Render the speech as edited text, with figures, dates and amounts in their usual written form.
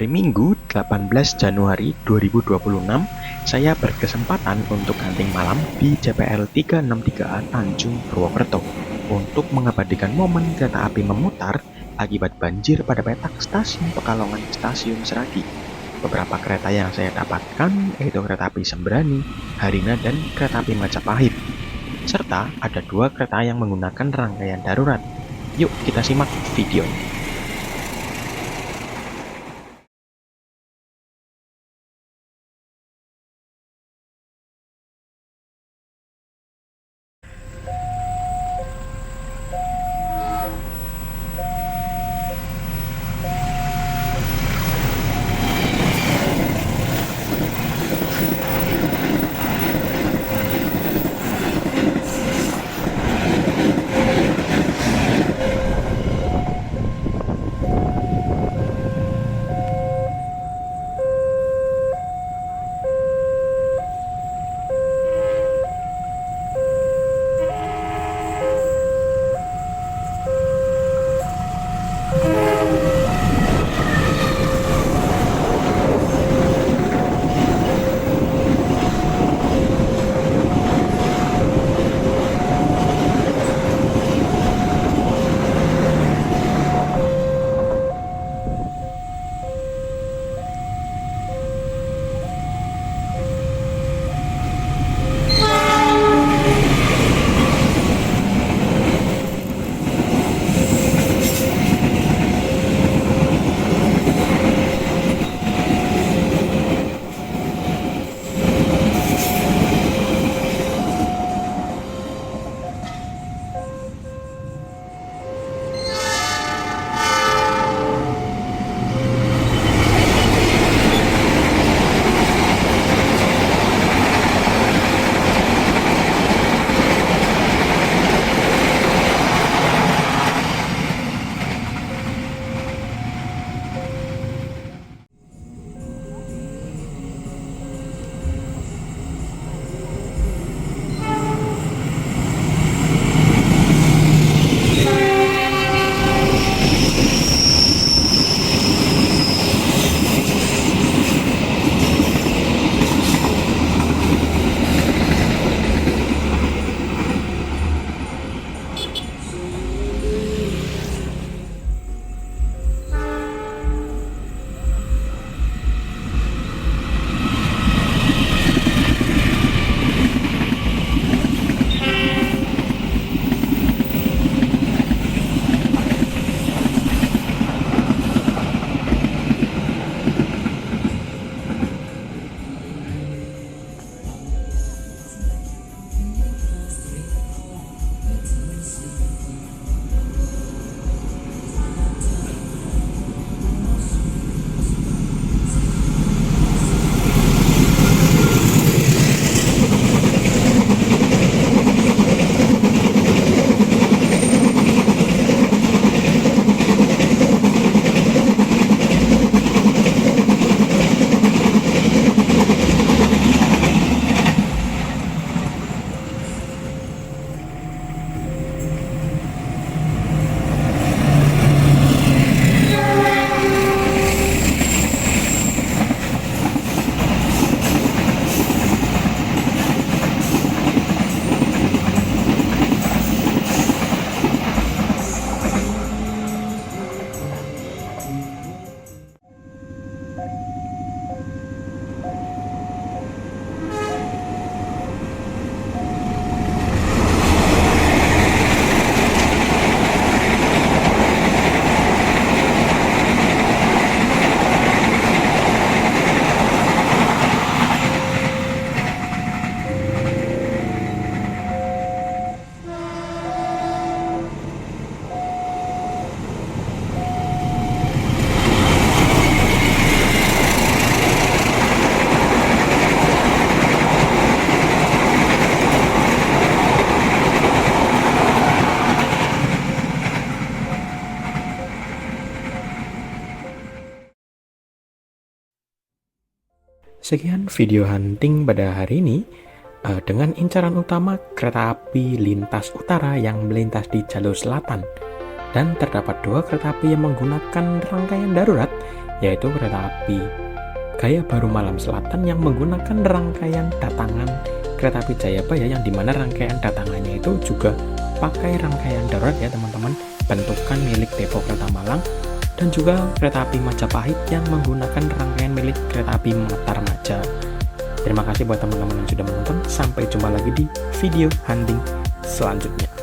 hari Minggu 18 Januari 2026, saya berkesempatan untuk hunting malam di JPL 363A Tanjung Purwokerto untuk mengabadikan momen kereta api memutar akibat banjir pada petak Stasiun Pekalongan-Stasiun Sragi. Beberapa kereta yang saya dapatkan yaitu kereta api Sembrani, Harina, dan kereta api Majapahit. Serta ada 2 kereta yang menggunakan rangkaian darurat. Yuk kita simak videonya. Sekian video hunting pada hari ini dengan incaran utama kereta api lintas Utara yang melintas di jalur selatan, dan terdapat 2 kereta api yang menggunakan rangkaian darurat yaitu kereta api gaya baru Malam Selatan yang menggunakan rangkaian datangan kereta api Jayabaya, yang dimana rangkaian datangannya itu juga pakai rangkaian darurat ya teman-teman, bentukan milik depo kereta Malang, dan juga kereta api Majapahit yang menggunakan rangkaian milik kereta api Memutar Maja. Terima kasih buat teman-teman yang sudah menonton. Sampai jumpa lagi di video hunting selanjutnya.